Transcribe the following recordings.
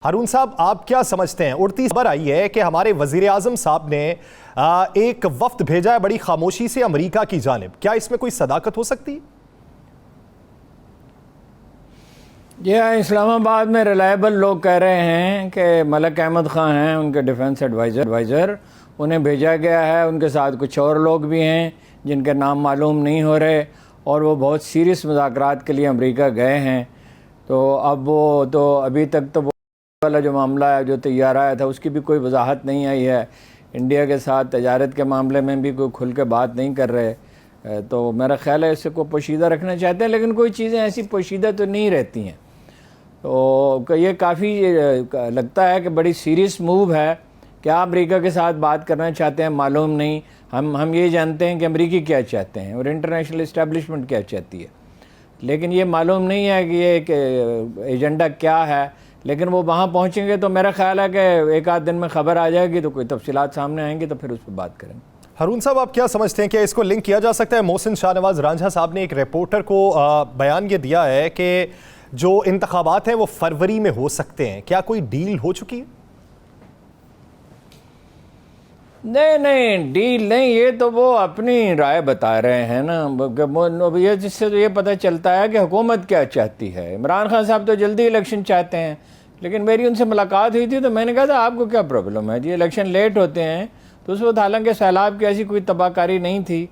ہارون صاحب، آپ کیا سمجھتے ہیں؟ اڑتی خبر آئی ہے کہ ہمارے وزیر اعظم صاحب نے ایک وفد بھیجا ہے بڑی خاموشی سے امریکہ کی جانب، کیا اس میں کوئی صداقت ہو سکتی؟ یہ اسلام آباد میں ریلائبل لوگ کہہ رہے ہیں کہ ملک احمد خان ہیں ان کے ڈیفنس ایڈوائزر، انہیں بھیجا گیا ہے۔ ان کے ساتھ کچھ اور لوگ بھی ہیں جن کے نام معلوم نہیں ہو رہے، اور وہ بہت سیریس مذاکرات کے لیے امریکہ گئے ہیں۔ تو اب وہ تو ابھی تک تو وہ والا جو معاملہ ہے جو تیار آیا تھا اس کی بھی کوئی وضاحت نہیں آئی ہے۔ انڈیا کے ساتھ تجارت کے معاملے میں بھی کوئی کھل کے بات نہیں کر رہے، تو میرا خیال ہے اس سے کوئی پوشیدہ رکھنا چاہتے ہیں، لیکن کوئی چیزیں ایسی پوشیدہ تو نہیں رہتی ہیں۔ تو یہ کافی لگتا ہے کہ بڑی سیریس موو ہے۔ کیا امریکہ کے ساتھ بات کرنا چاہتے ہیں معلوم نہیں، ہم یہ جانتے ہیں کہ امریکی کیا چاہتے ہیں اور انٹرنیشنل اسٹیبلشمنٹ کیا چاہتی ہے، لیکن یہ معلوم نہیں ہے کہ یہ ایجنڈا کیا ہے۔ لیکن وہ وہاں پہنچیں گے تو میرا خیال ہے کہ ایک آدھ دن میں خبر آ جائے گی، تو کوئی تفصیلات سامنے آئیں گی تو پھر اس پہ بات کریں گے۔ ہارون صاحب، آپ کیا سمجھتے ہیں کہ اس کو لنک کیا جا سکتا ہے؟ محسن شاہ نواز رانجھا صاحب نے ایک رپورٹر کو بیان یہ دیا ہے کہ جو انتخابات ہیں وہ فروری میں ہو سکتے ہیں، کیا کوئی ڈیل ہو چکی ہے؟ نہیں ڈیل نہیں، یہ تو وہ اپنی رائے بتا رہے ہیں نا، یہ جس سے تو یہ پتہ چلتا ہے کہ حکومت کیا چاہتی ہے۔ عمران خان صاحب تو جلدی الیکشن چاہتے ہیں، لیکن میری ان سے ملاقات ہوئی تھی تو میں نے کہا تھا آپ کو کیا پرابلم ہے جی، الیکشن لیٹ ہوتے ہیں۔ تو اس وقت حالانکہ سیلاب کی ایسی کوئی تباہ کاری نہیں تھی،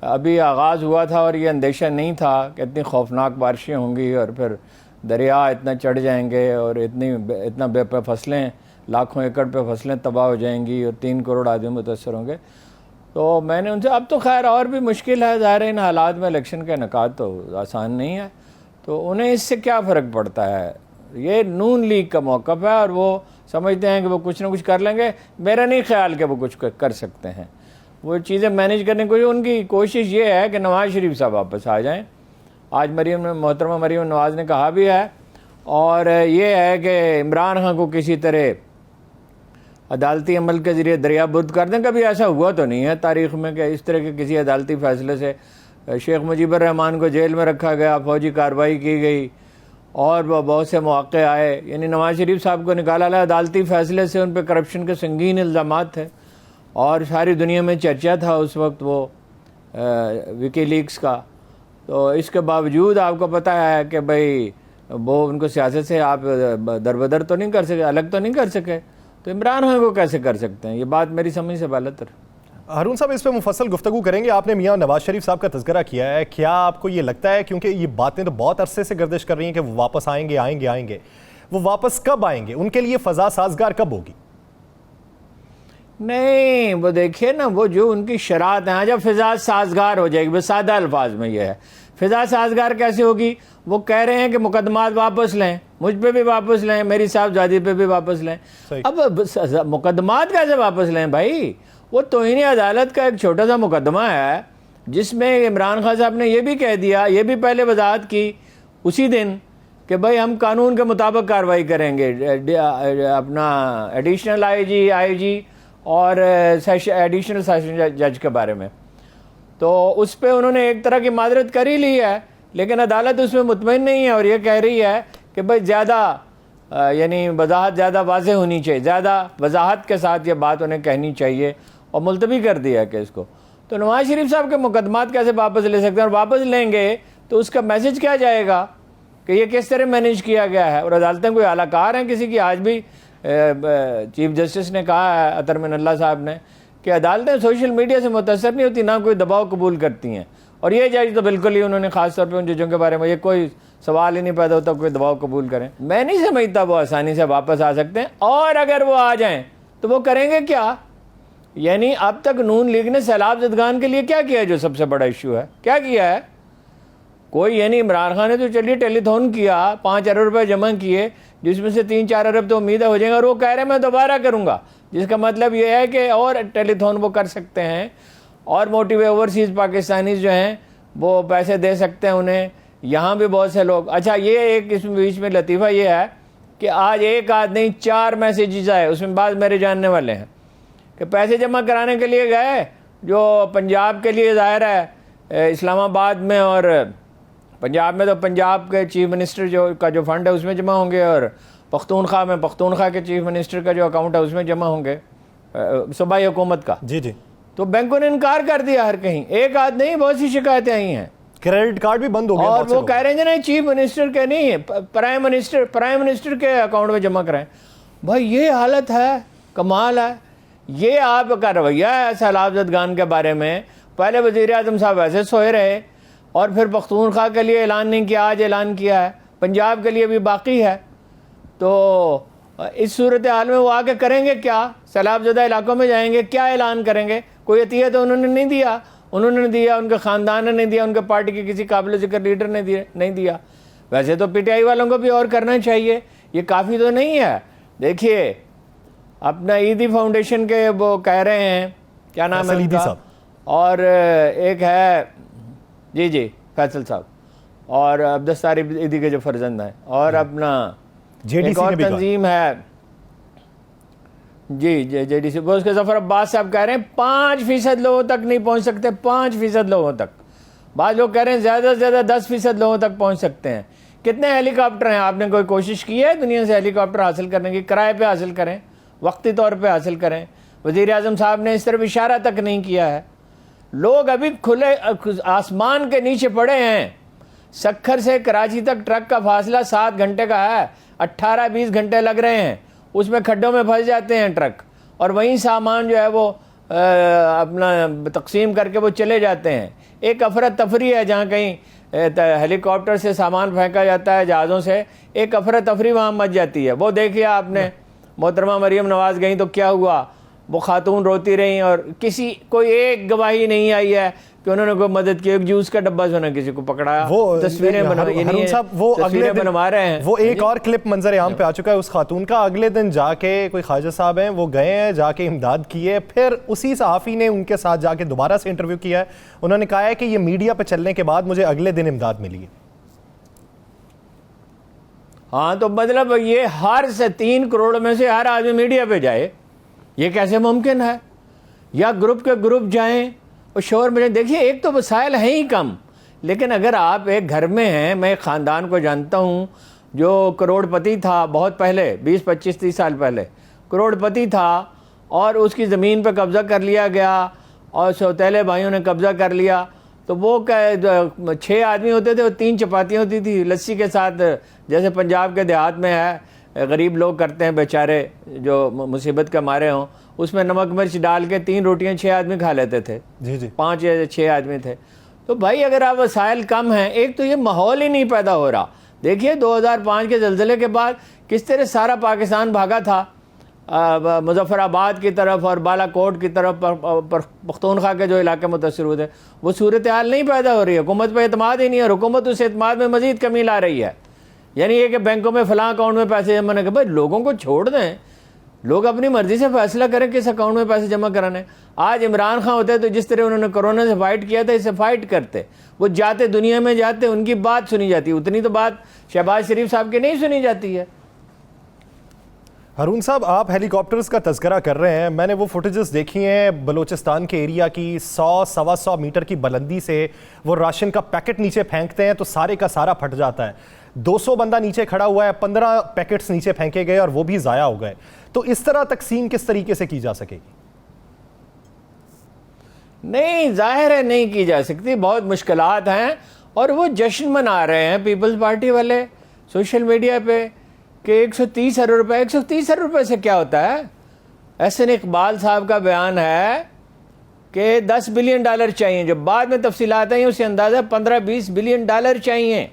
ابھی آغاز ہوا تھا اور یہ اندیشہ نہیں تھا کہ اتنی خوفناک بارشیں ہوں گی اور پھر دریا اتنا چڑھ جائیں گے اور اتنا بے فصلیں، لاکھوں ایکڑ پہ فصلیں تباہ ہو جائیں گی اور 3 کروڑ آدمی متاثر ہوں گے۔ تو میں نے ان سے، اب تو خیر اور بھی مشکل ہے، ظاہر ہے ان حالات میں الیکشن کا انعقاد تو آسان نہیں ہے، تو انہیں اس سے کیا فرق پڑتا ہے؟ یہ نون لیگ کا موقف ہے اور وہ سمجھتے ہیں کہ وہ کچھ نہ کچھ کر لیں گے۔ میرا نہیں خیال کہ وہ کچھ کر سکتے ہیں، وہ چیزیں مینیج کرنے کی ان کی کوشش یہ ہے کہ نواز شریف صاحب واپس آ جائیں۔ آج محترمہ مریم نواز نے کہا بھی ہے، اور یہ ہے کہ عمران خان کو کسی طرح عدالتی عمل کے ذریعے دریابرد کر دیں۔ کبھی ایسا ہوا تو نہیں ہے تاریخ میں کہ اس طرح کے کسی عدالتی فیصلے سے شیخ مجیب الرحمان کو جیل میں رکھا گیا، فوجی کارروائی کی گئی اور بہت سے مواقع آئے، یعنی نواز شریف صاحب کو نکالا گیا عدالتی فیصلے سے، ان پہ کرپشن کے سنگین الزامات تھے اور ساری دنیا میں چرچا تھا اس وقت وہ وکی لیکس کا۔ تو اس کے باوجود آپ کو پتہ ہے کہ بھئی وہ ان کو سیاست سے آپ دربدر تو نہیں کر سکے، الگ تو نہیں کر سکے، تو عمران خان کو کیسے کر سکتے ہیں؟ یہ بات میری سمجھ سے بالاتر۔ ہارون صاحب، اس پہ مفصل گفتگو کریں گے۔ آپ نے میاں نواز شریف صاحب کا تذکرہ کیا ہے، کیا آپ کو یہ لگتا ہے، کیونکہ یہ باتیں تو بہت عرصے سے گردش کر رہی ہیں کہ وہ واپس آئیں گے، وہ واپس کب آئیں گے؟ ان کے لیے فضا سازگار کب ہوگی؟ نہیں، وہ دیکھیے نا، وہ جو ان کی شرائط ہیں، جب فضا سازگار ہو جائے گی، بس سادہ الفاظ میں یہ ہے، فضا سازگار کیسے ہوگی؟ وہ کہہ رہے ہیں کہ مقدمات واپس لیں، مجھ پہ بھی واپس لیں، میری صاحبزادی پہ بھی واپس لیں۔ اب مقدمات کیسے واپس لیں بھائی؟ وہ توہین عدالت کا ایک چھوٹا سا مقدمہ ہے جس میں عمران خان صاحب نے یہ بھی کہہ دیا، یہ بھی پہلے وضاحت کی اسی دن کہ بھائی ہم قانون کے مطابق کارروائی کریں گے، اپنا ایڈیشنل آئی جی اور ایڈیشنل سیشن جج کے بارے میں۔ تو اس پہ انہوں نے ایک طرح کی معذرت کر ہی لی ہے، لیکن عدالت اس میں مطمئن نہیں ہے اور یہ کہہ رہی ہے کہ بھئی زیادہ یعنی وضاحت زیادہ واضح ہونی چاہیے، زیادہ وضاحت کے ساتھ یہ بات انہیں کہنی چاہیے، اور ملتوی کر دیا کہ اس کو۔ تو نواز شریف صاحب کے مقدمات کیسے واپس لے سکتے ہیں؟ اور واپس لیں گے تو اس کا میسج کیا جائے گا کہ یہ کس طرح مینیج کیا گیا ہے؟ اور عدالتیں کوئی اعلیٰ کار ہیں کسی کی؟ آج بھی چیف جسٹس نے کہا ہے، اطہر من اللہ صاحب نے، کہ عدالتیں سوشل میڈیا سے متاثر نہیں ہوتی، نہ کوئی دباؤ قبول کرتی ہیں، اور یہ جج تو بالکل ہی انہوں نے خاص طور پہ ان ججوں کے بارے میں یہ کوئی سوال ہی نہیں پیدا ہوتا کوئی دباؤ قبول کریں۔ میں نہیں سمجھتا وہ آسانی سے واپس آ سکتے ہیں، اور اگر وہ آ جائیں تو وہ کریں گے کیا؟ یعنی اب تک نون لیگ نے سیلاب زدگان کے لیے کیا کیا ہے جو سب سے بڑا ایشو ہے؟ کیا کیا ہے؟ کوئی، یعنی عمران خان نے تو چلیے ٹیلی تھون کیا، 5 ارب روپے جمع کیے، جس میں سے 3-4 ارب تو امید ہو جائیں گے، اور وہ کہہ رہے ہیں میں دوبارہ کروں گا، جس کا مطلب یہ ہے کہ اور ٹیلی تھون وہ کر سکتے ہیں، اور موٹیو اوورسیز پاکستانیز جو ہیں وہ پیسے دے سکتے ہیں انہیں، یہاں بھی بہت سے لوگ۔ اچھا، یہ ایک اس بیچ میں لطیفہ یہ ہے کہ آج ایک آدھ نہیں 4 میسیجز آئے، اس میں بعض میرے جاننے والے ہیں، کہ پیسے جمع کرانے کے لیے گئے، جو پنجاب کے لیے ظاہر ہے اسلام آباد میں، اور پنجاب میں تو پنجاب کے چیف منسٹر کا جو فنڈ ہے اس میں جمع ہوں گے، اور پختونخوا میں پختونخوا کے چیف منسٹر کا جو اکاؤنٹ ہے اس میں جمع ہوں گے صوبائی حکومت کا. جی جی. تو بینکوں نے انکار کر دیا ہر کہیں, ایک آدھ نہیں, بہت سی شکایتیں آئی ہیں. کریڈٹ کارڈ بھی بند ہو گیا, اور وہ کہہ رہے ہیں نہیں چیف منسٹر کے نہیں, پرائم منسٹر کے اکاؤنٹ میں جمع کرائیں. بھائی یہ حالت ہے, کمال ہے. یہ آپ کا رویہ ہے سیلاب زدگان کے بارے میں. پہلے وزیر اعظم صاحب ایسے سوئے رہے اور پھر پختونخوا کے لیے اعلان نہیں کیا, آج اعلان کیا ہے, پنجاب کے لیے بھی باقی ہے. تو اس صورتحال میں وہ آگے کریں گے کیا؟ سیلاب زدہ علاقوں میں جائیں گے, کیا اعلان کریں گے؟ کوئی عطیہ تو انہوں نے نہیں دیا, انہوں نے دیا, ان کے خاندان نے نہیں دیا, ان کے پارٹی کے کسی قابل ذکر لیڈر نے نہیں دیا. ویسے تو پی ٹی آئی والوں کو بھی اور کرنا چاہیے, یہ کافی تو نہیں ہے. دیکھیے اپنا عیدی فاؤنڈیشن کے وہ کہہ رہے ہیں, کیا نام ہے ان کا, اور ایک ہے جی فیصل صاحب, اور عبدالستار عیدی کے جو فرزند ہیں, اور اپنا ایک اور تنظیم ہے جی جے ڈی سی, وہ اس کے ظفر عباس صاحب کہہ رہے ہیں 5% لوگوں تک نہیں پہنچ سکتے, 5% لوگوں تک. بعض لوگ کہہ رہے ہیں زیادہ سے زیادہ 10% لوگوں تک پہنچ سکتے ہیں. کتنے ہیلی کاپٹر ہیں؟ آپ نے کوئی کوشش کی ہے دنیا سے ہیلی کاپٹر حاصل کرنے کی؟ کرائے پہ حاصل کریں, وقتی طور پہ حاصل کریں. وزیر اعظم صاحب نے اس طرف اشارہ تک نہیں کیا ہے. لوگ ابھی کھلے آسمان کے نیچے پڑے ہیں. سکھر سے کراچی تک ٹرک کا فاصلہ 7 گھنٹے کا ہے, 18-20 گھنٹے لگ رہے ہیں. اس میں کھڈوں میں پھنس جاتے ہیں ٹرک, اور وہیں سامان جو ہے وہ اپنا تقسیم کر کے وہ چلے جاتے ہیں. ایک افراتفری ہے جہاں کہیں ہیلی کاپٹر سے سامان پھینکا جاتا ہے, جہازوں سے, ایک افراتفری وہاں مچ جاتی ہے. وہ دیکھیے آپ نے, محترمہ مریم نواز گئیں تو کیا ہوا, وہ خاتون روتی رہیں اور کوئی ایک گواہی نہیں آئی ہے کہ انہوں نے کوئی مدد کی. ایک جوس کا ڈبہ جو ہے کسی کو پکڑایا, تصویریں بنوا رہے ہیں. وہ ایک اور کلپ منظر عام پہ آ چکا ہے اس خاتون کا. اگلے دن جا کے کوئی خواجہ صاحب ہیں وہ گئے ہیں, جا کے امداد کی ہے, پھر اسی صحافی نے ان کے ساتھ جا کے دوبارہ سے انٹرویو کیا ہے. انہوں نے کہا ہے کہ یہ میڈیا پہ چلنے کے بعد مجھے اگلے دن امداد ملی ہے. ہاں تو مطلب یہ ہر سے 3 کروڑ میں سے ہر آدمی میڈیا پہ جائے, یہ کیسے ممکن ہے؟ یا گروپ کے گروپ جائیں اور شور میں. دیکھیے ایک تو وسائل ہیں ہی کم, لیکن اگر آپ ایک گھر میں ہیں, میں ایک خاندان کو جانتا ہوں جو کروڑ پتی تھا بہت پہلے, 20-25-30 سال پہلے کروڑ پتی تھا, اور اس کی زمین پہ قبضہ کر لیا گیا اور سوتیلے بھائیوں نے قبضہ کر لیا. تو وہ 6 آدمی ہوتے تھے, وہ 3 چپاتیاں ہوتی تھی لسی کے ساتھ, جیسے پنجاب کے دیہات میں ہے, غریب لوگ کرتے ہیں بیچارے جو مصیبت کے مارے ہوں. اس میں نمک مرچ ڈال کے 3 روٹیاں 6 آدمی کھا لیتے تھے. جی جی 5 یا 6 آدمی تھے. تو بھائی اگر آپ وسائل کم ہیں, ایک تو یہ ماحول ہی نہیں پیدا ہو رہا. دیکھیے 2005 کے زلزلے کے بعد کس طرح سارا پاکستان بھاگا تھا مظفر آباد کی طرف اور بالا کوٹ کی طرف, پختونخوا کے جو علاقے متاثر ہوئے تھے. وہ صورتحال نہیں پیدا ہو رہی ہے, حکومت پہ اعتماد ہی نہیں ہے, اور حکومت اس اعتماد میں مزید کمی لا رہی ہے. یعنی یہ کہ بینکوں میں فلاں اکاؤنٹ میں پیسے جمع نہ کریں. بھائی لوگوں کو چھوڑ دیں, لوگ اپنی مرضی سے فیصلہ کریں کس اکاؤنٹ میں پیسے جمع کرانے. آج عمران خان ہوتے تو جس طرح انہوں نے کرونا سے فائٹ کیا تھا, اس سے فائٹ کرتے. وہ جاتے دنیا میں جاتے, ان کی بات سنی جاتی. اتنی تو بات شہباز شریف صاحب کی نہیں سنی جاتی ہے. ہارون صاحب, آپ ہیلی کاپٹرز کا تذکرہ کر رہے ہیں. میں نے وہ فوٹیجز دیکھی ہیں بلوچستان کے ایریا کی, 100-125 میٹر کی بلندی سے وہ راشن کا پیکٹ نیچے پھینکتے ہیں تو سارے کا سارا پھٹ جاتا ہے. 200 بندہ نیچے کھڑا ہوا ہے, 15 پیکٹس نیچے پھینکے گئے اور وہ بھی ضائع ہو گئے. تو اس طرح تقسیم کس طریقے سے کی جا سکے گی؟ نہیں, ظاہر ہے نہیں کی جا سکتی, بہت مشکلات ہیں. اور وہ جشن منا رہے ہیں پیپلز پارٹی والے سوشل میڈیا پہ کہ 130 ارب روپے. 130 ارب روپے سے کیا ہوتا ہے؟ احسن اقبال صاحب کا بیان ہے کہ $10 بلین چاہیے. جو بعد میں تفصیلات ہیں اسے اندازہ $15-20 بلین چاہیے.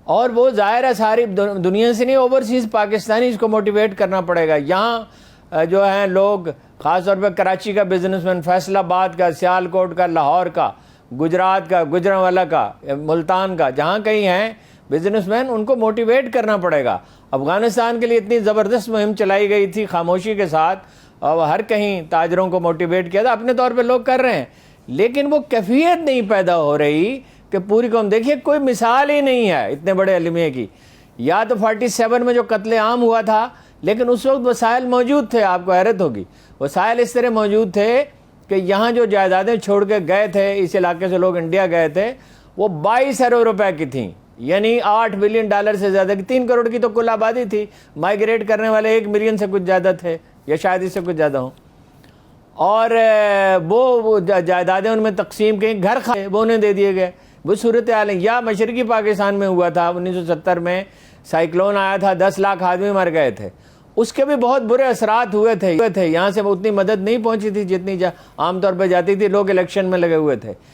اور وہ ظاہر ہے ساری دنیا سے نہیں, اوورسیز پاکستانی کو موٹیویٹ کرنا پڑے گا. یہاں جو ہیں لوگ, خاص طور پہ کراچی کا بزنس مین, فیصل آباد کا, سیال کوٹ کا, لاہور کا, گجرات کا, گجرانوالہ کا, ملتان کا, جہاں کہیں ہیں بزنس مین, ان کو موٹیویٹ کرنا پڑے گا. افغانستان کے لیے اتنی زبردست مہم چلائی گئی تھی خاموشی کے ساتھ, اور ہر کہیں تاجروں کو موٹیویٹ کیا تھا. اپنے طور پہ لوگ کر رہے ہیں, لیکن وہ کیفیت نہیں پیدا ہو رہی کہ پوری قوم. دیکھیے کوئی مثال ہی نہیں ہے اتنے بڑے المیہ کی. یا تو 47 میں جو قتل عام ہوا تھا, لیکن اس وقت وسائل موجود تھے. آپ کو حیرت ہوگی, وسائل اس طرح موجود تھے کہ یہاں جو جائیدادیں چھوڑ کے گئے تھے اس علاقے سے, لوگ انڈیا گئے تھے, وہ 22 ارب روپے کی تھیں. یعنی $8 بلین سے زیادہ کی 3 کروڑ کی تو کل آبادی تھی، مائیگریٹ کرنے والے 1 ملین سے کچھ زیادہ تھے یا شاید اس سے کچھ زیادہ ہوں، اور وہ جائیدادیں ان میں تقسیم کی، گھر کھائے وہ انہیں دے دیے گئے. وہ صورتحال ہے. یا مشرقی پاکستان میں ہوا تھا 1970 میں سائیکلون آیا تھا، 10 لاکھ آدمی مر گئے تھے، اس کے بھی بہت برے اثرات ہوئے تھے. یہاں سے اتنی مدد نہیں پہنچی تھی جتنی عام طور پہ جاتی تھی، لوگ الیکشن میں لگے ہوئے تھے.